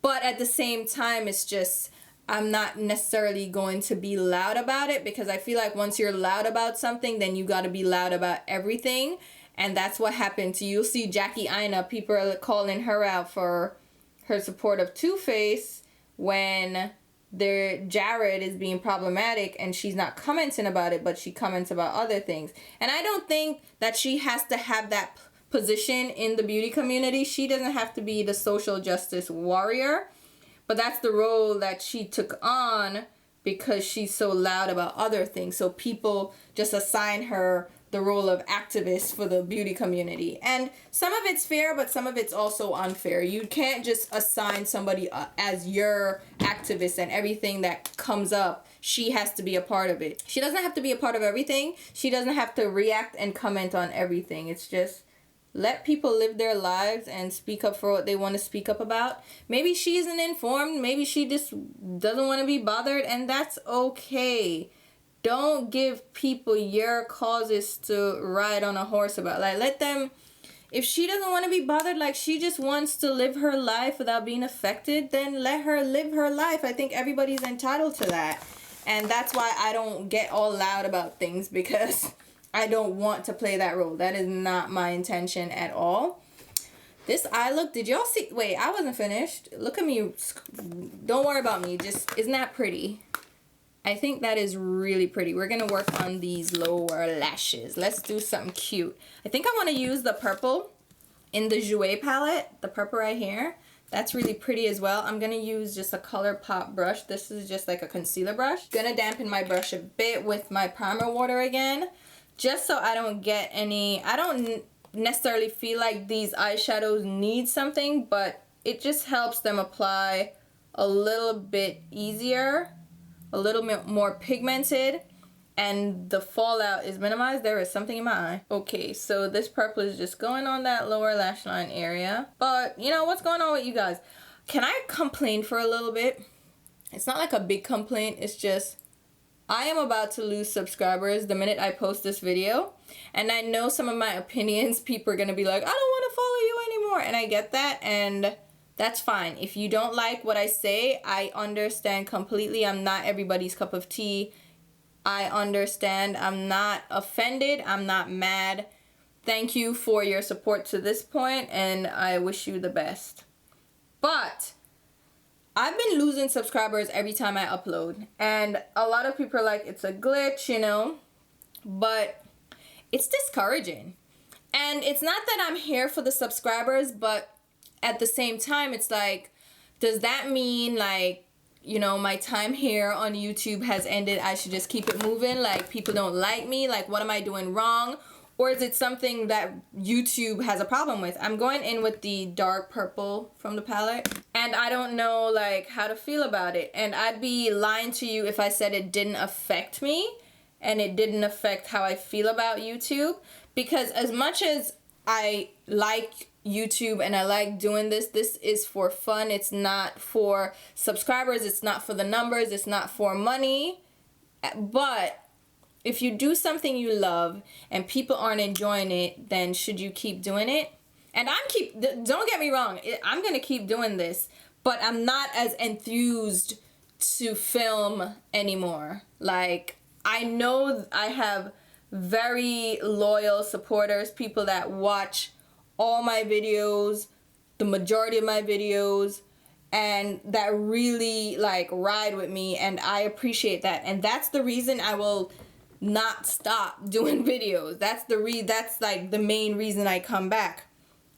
A: But at the same time, it's just, I'm not necessarily going to be loud about it, because I feel like once you're loud about something, then you got to be loud about everything. And that's what happened to you. You'll see Jackie Aina, people are calling her out for her support of Too Faced when Jared is being problematic and she's not commenting about it, but she comments about other things. And I don't think that she has to have that position in the beauty community. She doesn't have to be the social justice warrior, but that's the role that she took on because she's so loud about other things. So people just assign her the role of activist for the beauty community. And some of it's fair, but some of it's also unfair. You can't just assign somebody as your activist and everything that comes up, she has to be a part of it. She doesn't have to be a part of everything. She doesn't have to react and comment on everything. It's just let people live their lives and speak up for what they want to speak up about. Maybe she isn't informed. Maybe she just doesn't want to be bothered, and that's okay. Don't give people your causes to ride on a horse about. Like, let them, if she doesn't want to be bothered, like she just wants to live her life without being affected, then let her live her life. I think everybody's entitled to that. And that's why I don't get all loud about things, because I don't want to play that role. That is not my intention at all. This eye look, did y'all see? Wait, I wasn't finished. Look at me. Don't worry about me. Just, isn't that pretty? I think that is really pretty. We're going to work on these lower lashes. Let's do something cute. I think I want to use the purple in the Jouer palette. The purple right here. That's really pretty as well. I'm going to use just a ColourPop brush. This is just like a concealer brush. Going to dampen my brush a bit with my primer water again. Just so I don't get any... I don't necessarily feel like these eyeshadows need something, but it just helps them apply a little bit easier. A little bit more pigmented, and the fallout is minimized. There is something in my eye. Okay, so this purple is just going on that lower lash line area. But, you know, what's going on with you guys? Can I complain for a little bit? It's not like a big complaint. It's just, I am about to lose subscribers the minute I post this video. And I know some of my opinions, people are going to be like, I don't want to follow you anymore. And I get that, and that's fine. If you don't like what I say, I understand completely. I'm not everybody's cup of tea. I understand. I'm not offended. I'm not mad. thank you for your support to this point, and I wish you the best. But I've been losing subscribers every time I upload, and a lot of people are like, it's a glitch, you know, but it's discouraging. And it's not that I'm here for the subscribers, but at the same time, it's like, does that mean, like, you know, my time here on YouTube has ended? I should just keep it moving? Like, people don't like me? Like, what am I doing wrong? Or is it something that YouTube has a problem with? I'm going in with the dark purple from the palette, and I don't know, like, how to feel about it. And I'd be lying to you if I said it didn't affect me and it didn't affect how I feel about YouTube. Because as much as I like YouTube and I like doing this, this is for fun. It's not for subscribers. It's not for the numbers. It's not for money. But if you do something you love and people aren't enjoying it, then should you keep doing it? And don't get me wrong, I'm going to keep doing this, but I'm not as enthused to film anymore. Like, I know I have very loyal supporters, people that watch all my videos, the majority of my videos, and that really, like, ride with me, and I appreciate that. And that's the reason I will not stop doing videos. That's like the main reason I come back.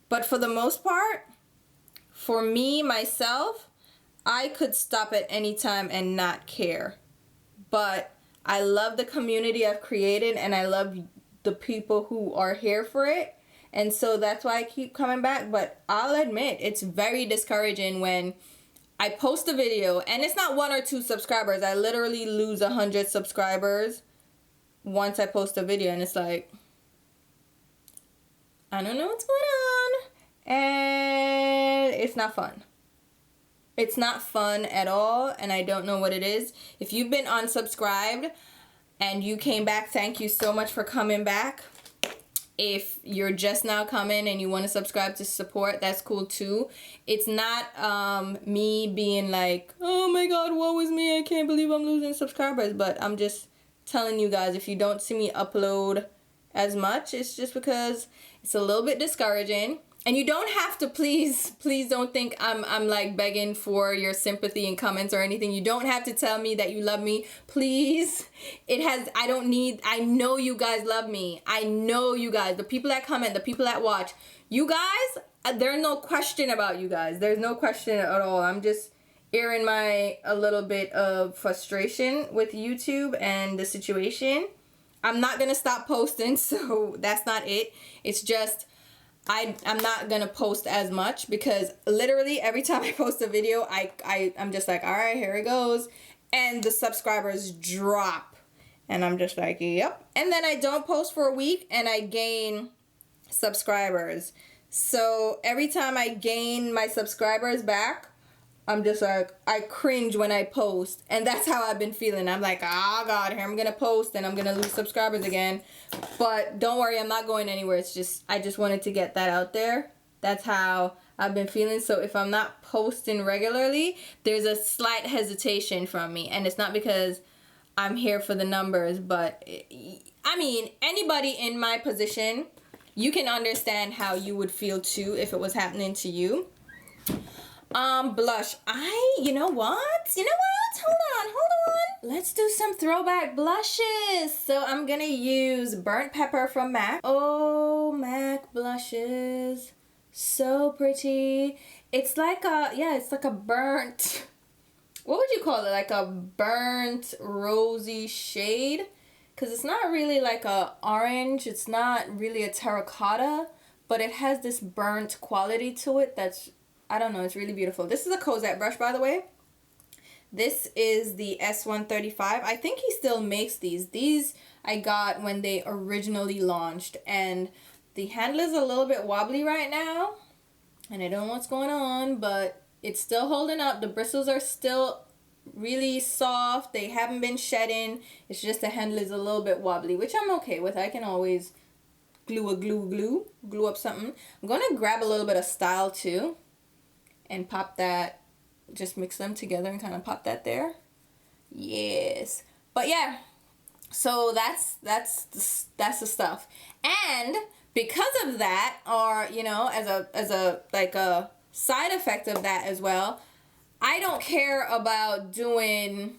A: But for the most part, for me, myself, I could stop at any time and not care. But I love the community I've created, and I love the people who are here for it. And so that's why I keep coming back. But I'll admit, it's very discouraging when I post a video, and it's not 1 or 2 subscribers. I literally lose 100 subscribers once I post a video, and it's like, I don't know what's going on, and it's not fun. It's not fun at all, and I don't know what it is. If you've been unsubscribed and you came back, thank you so much for coming back. If you're just now coming and you want to subscribe to support, that's cool too. It's not me being like, oh my god, woe is me, I can't believe I'm losing subscribers, but I'm just telling you guys, if you don't see me upload as much, it's just because it's a little bit discouraging. And you don't have to, please don't think I'm like begging for your sympathy and comments or anything. You don't have to tell me that you love me. Please. I know you guys love me. I know you guys, the people that comment, the people that watch, you guys, there's no question about you guys. There's no question at all. I'm just airing a little bit of frustration with YouTube and the situation. I'm not going to stop posting, so that's not it. It's just, I'm not gonna post as much, because literally every time I post a video, I'm just like, all right, here it goes, and the subscribers drop, and I'm just like, yep. And then I don't post for a week and I gain subscribers. So every time I gain my subscribers back, I'm just like, I cringe when I post, and that's how I've been feeling. I'm like, oh god, here I'm gonna post and I'm gonna lose subscribers again. But don't worry, I'm not going anywhere. It's just, I just wanted to get that out there. That's how I've been feeling. So if I'm not posting regularly, there's a slight hesitation from me, and it's not because I'm here for the numbers, but I mean, anybody in my position, you can understand how you would feel too if it was happening to you. Blush. You know what? Hold on. Let's do some throwback blushes. So I'm gonna use Burnt Pepper from MAC. Oh, MAC blushes. So pretty. It's like a burnt, what would you call it? Like a burnt rosy shade. Because it's not really like a orange. It's not really a terracotta. But it has this burnt quality to it that's, I don't know, it's really beautiful. This is a Cosette brush, by the way. This is the S135. I think he still makes these. These I got when they originally launched. And the handle is a little bit wobbly right now. And I don't know what's going on, but it's still holding up. The bristles are still really soft. They haven't been shedding. It's just the handle is a little bit wobbly, which I'm okay with. I can always glue up something. I'm going to grab a little bit of Style too. And pop that, just mix them together and kind of pop that there. Yes. But yeah, so that's the stuff. And because of that, or you know, as a like a side effect of that as well, I don't care about doing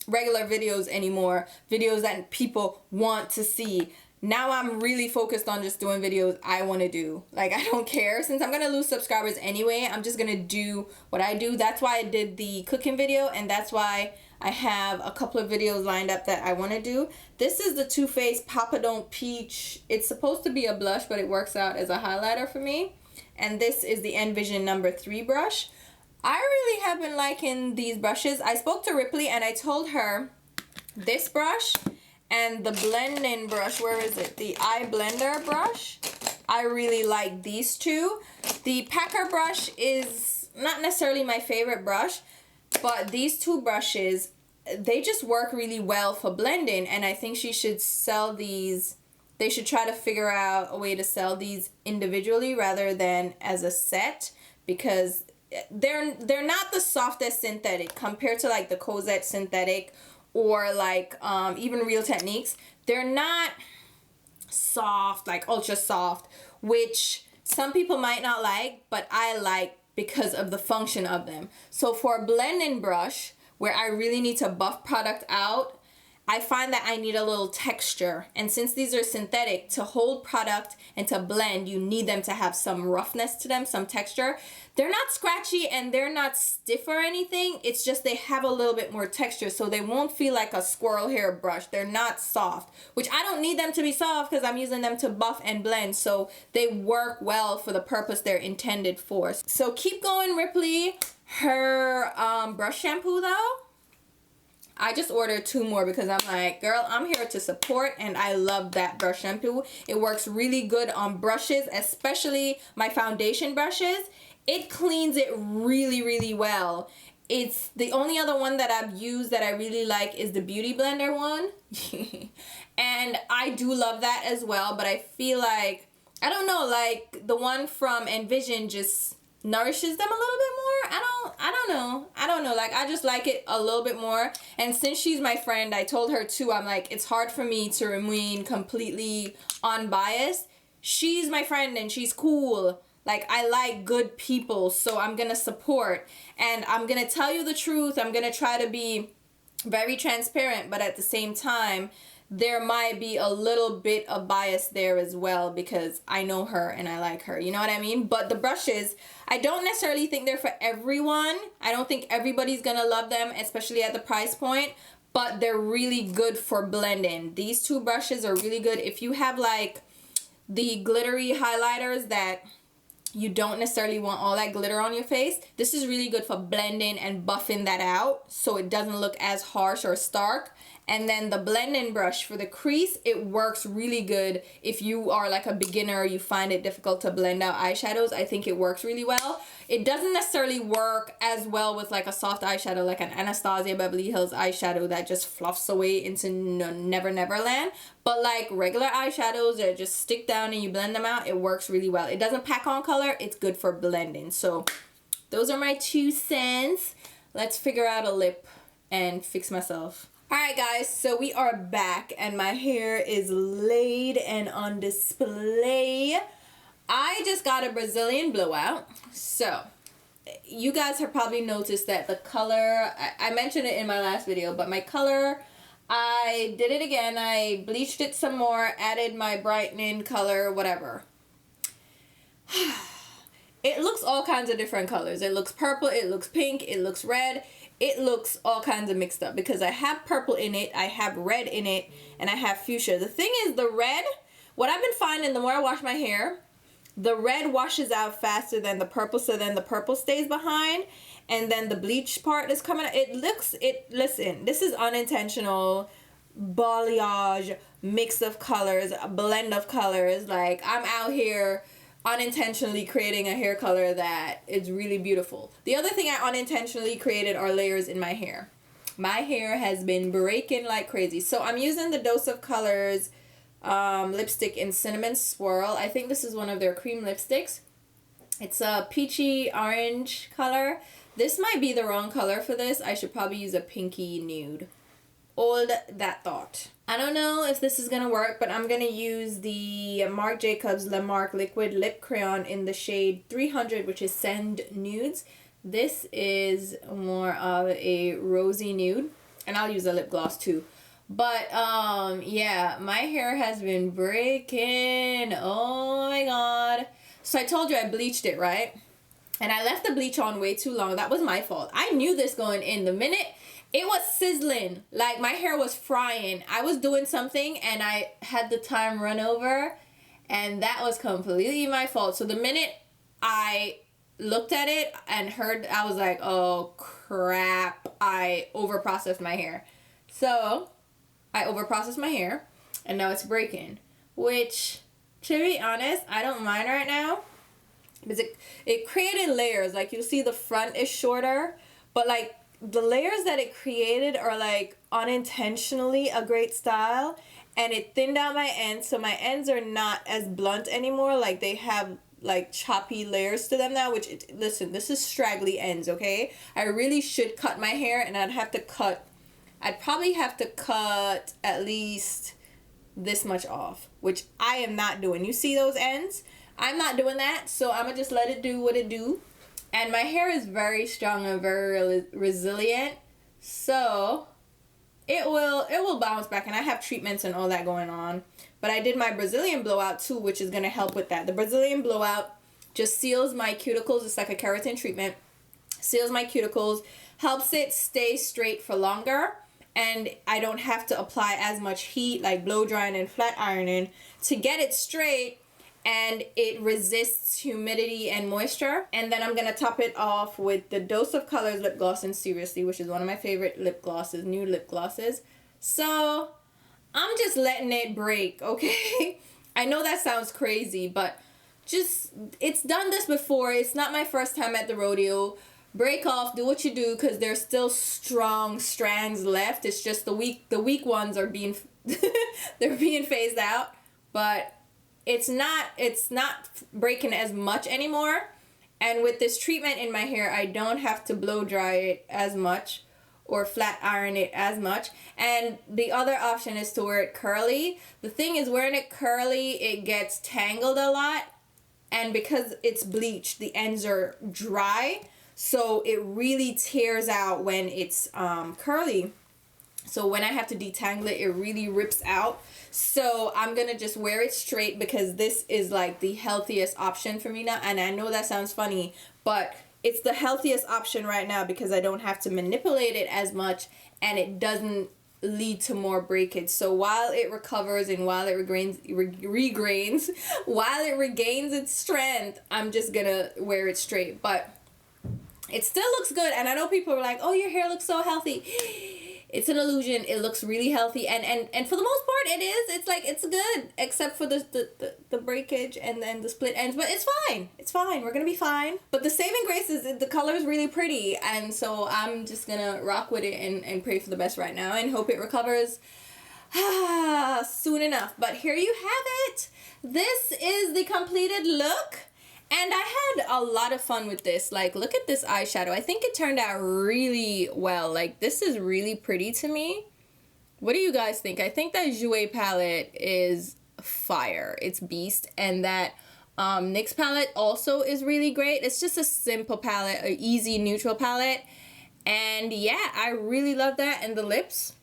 A: regular videos anymore, videos that people want to see. Now I'm really focused on just doing videos I want to do. Like, I don't care. Since I'm going to lose subscribers anyway, I'm just going to do what I do. That's why I did the cooking video, and that's why I have a couple of videos lined up that I want to do. This is the Too Faced Papa Don't Peach. It's supposed to be a blush, but it works out as a highlighter for me. And this is the EnVisión number 3 brush. I really have been liking these brushes. I spoke to Ripley and I told her this brush and the blending brush, where is it? The eye blender brush. I really like these two. The Packer brush is not necessarily my favorite brush, but these two brushes, they just work really well for blending, and I think she should sell these. They should try to figure out a way to sell these individually rather than as a set, because they're not the softest synthetic compared to like the Cosette synthetic or like even Real Techniques. They're not soft, like ultra soft, which some people might not like, but I like because of the function of them. So for a blending brush where I really need to buff product out, I find that I need a little texture, and since these are synthetic, to hold product and to blend, you need them to have some roughness to them, some texture. They're not scratchy and they're not stiff or anything. It's just they have a little bit more texture, so they won't feel like a squirrel hair brush. They're not soft, which I don't need them to be soft because I'm using them to buff and blend, so they work well for the purpose they're intended for. So keep going, Ripley. Her brush shampoo though, I just ordered 2 more because I'm like, girl, I'm here to support, and I love that brush shampoo. It works really good on brushes, especially my foundation brushes. It cleans it really, really well. It's the only other one that I've used that I really like is the Beauty Blender one. And I do love that as well, but I feel like, I don't know, like the one from EnVisión just nourishes them a little bit more. I don't know, like I just like it a little bit more. And since she's my friend, I told her too, I'm like, it's hard for me to remain completely unbiased. She's my friend and she's cool. Like, I like good people, so I'm gonna support, and I'm gonna tell you the truth. I'm gonna try to be very transparent, but at the same time, there might be a little bit of bias there as well because I know her and I like her. You know what I mean? But the brushes, I don't necessarily think they're for everyone. I don't think everybody's gonna love them, especially at the price point, but they're really good for blending. These 2 brushes are really good. If you have like the glittery highlighters that you don't necessarily want all that glitter on your face, this is really good for blending and buffing that out so it doesn't look as harsh or stark. And then the blending brush for the crease, it works really good if you are like a beginner, you find it difficult to blend out eyeshadows. I think it works really well. It doesn't necessarily work as well with like a soft eyeshadow, like an Anastasia Beverly Hills eyeshadow that just fluffs away into Never Never Land. But like regular eyeshadows that just stick down and you blend them out, it works really well. It doesn't pack on color. It's good for blending. So those are my 2 cents. Let's figure out a lip and fix myself. Alright guys, so we are back and my hair is laid and on display. I just got a Brazilian blowout. So, you guys have probably noticed that the color, I mentioned it in my last video, but my color, I did it again. I bleached it some more, added my brightening color, whatever. It looks all kinds of different colors. It looks purple, it looks pink, it looks red. It looks all kinds of mixed up because I have purple in it, I have red in it, and I have fuchsia. The thing is, the red, what I've been finding the more I wash my hair, the red washes out faster than the purple, so then the purple stays behind, and then the bleach part is coming out. Listen, this is unintentional balayage, mix of colors, a blend of colors. Like, I'm out here unintentionally creating a hair color that is really beautiful. The other thing I unintentionally created are layers in my hair. My hair has been breaking like crazy. So I'm using the Dose of Colors lipstick in Cinnamon Swirl. I think this is one of their cream lipsticks. It's a peachy orange color. This might be the wrong color for this. I should probably use a pinky nude. hold that thought. I don't know if this is gonna work, but I'm gonna use the Marc Jacobs Le Marc Liquid Lip Crayon in the shade 300, which is Send Nudes. This is more of a rosy nude, and I'll use a lip gloss too. But yeah, my hair has been breaking. Oh my god. So I told you I bleached it, right? And I left the bleach on way too long. That was my fault. I knew this going in. The minute it was sizzling, like my hair was frying. I was doing something and I had the time run over, and that was completely my fault. So the minute I looked at it and heard, I was like, oh crap, I overprocessed my hair. So I overprocessed my hair and now it's breaking, which, to be honest, I don't mind right now because it created layers. Like, you'll see the front is shorter, but like the layers that it created are like unintentionally a great style, and it thinned out my ends, so my ends are not as blunt anymore. Like, they have like choppy layers to them now, which, listen, this is straggly ends, okay? I really should cut my hair, and I'd probably have to cut at least this much off, which I am not doing. You see those ends? I'm not doing that, so I'm gonna just let it do what it do. And my hair is very strong and very resilient, so it will bounce back, and I have treatments and all that going on. But I did my Brazilian blowout too, which is gonna help with that. The Brazilian blowout just seals my cuticles. It's like a keratin treatment. Seals my cuticles, helps it stay straight for longer, and I don't have to apply as much heat, like blow drying and flat ironing, to get it straight, and it resists humidity and moisture. And then I'm gonna top it off with the Dose of Colors lip gloss in Seriously, which is one of my favorite lip glosses, nude lip glosses. So I'm just letting it break, okay? I know that sounds crazy, but just, it's done this before. It's not my first time at the rodeo. Break off, do what you do, because there's still strong strands left. It's just the weak ones are being they're being phased out, but it's not breaking as much anymore. And with this treatment in my hair, I don't have to blow dry it as much or flat iron it as much. And the other option is to wear it curly. The thing is, wearing it curly, it gets tangled a lot, and because it's bleached, the ends are dry, so it really tears out when it's curly. So when I have to detangle it, it really rips out. So I'm gonna just wear it straight, because this is like the healthiest option for me now. And I know that sounds funny, but it's the healthiest option right now because I don't have to manipulate it as much, and it doesn't lead to more breakage. So while it recovers and while it while it regains its strength, I'm just gonna wear it straight. But it still looks good, and I know people are like, oh, your hair looks so healthy. It's an illusion. It looks really healthy, and for the most part, it is. It's like, it's good, except for the breakage and then the split ends. But it's fine. It's fine. We're gonna be fine. But the saving grace is the color is really pretty, and so I'm just gonna rock with it and pray for the best right now and hope it recovers soon enough. But here you have it. This is the completed look. And I had a lot of fun with this. Like, look at this eyeshadow. I think it turned out really well. Like, this is really pretty to me. What do you guys think? I think that Jouer palette is fire. It's beast. And that NYX palette also is really great. It's just a simple palette, an easy neutral palette. And yeah, I really love that. And the lips,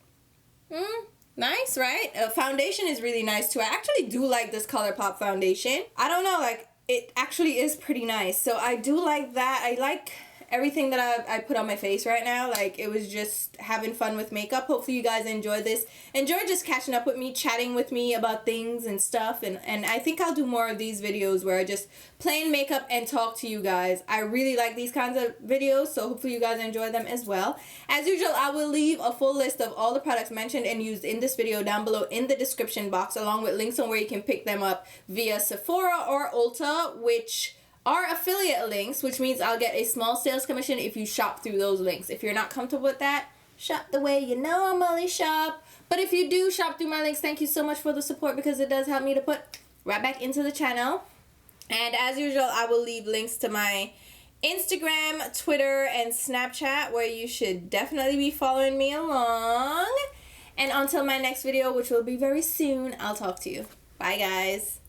A: nice, right? Foundation is really nice too. I actually do like this ColourPop foundation. I don't know, like, it actually is pretty nice. So I do like that. I like everything that I put on my face right now. Like, it was just having fun with makeup. Hopefully you guys enjoyed this. Enjoy just catching up with me, chatting with me about things and stuff. And I think I'll do more of these videos where I just play in makeup and talk to you guys. I really like these kinds of videos, so hopefully you guys enjoy them as well. As usual, I will leave a full list of all the products mentioned and used in this video down below in the description box, along with links on where you can pick them up via Sephora or Ulta, which are affiliate links, which means I'll get a small sales commission if you shop through those links. If you're not comfortable with that, shop the way you normally shop. But if you do shop through my links, thank you so much for the support, because it does help me to put right back into the channel. And as usual, I will leave links to my Instagram, Twitter, and Snapchat, where you should definitely be following me along. And until my next video, which will be very soon, I'll talk to you. Bye, guys.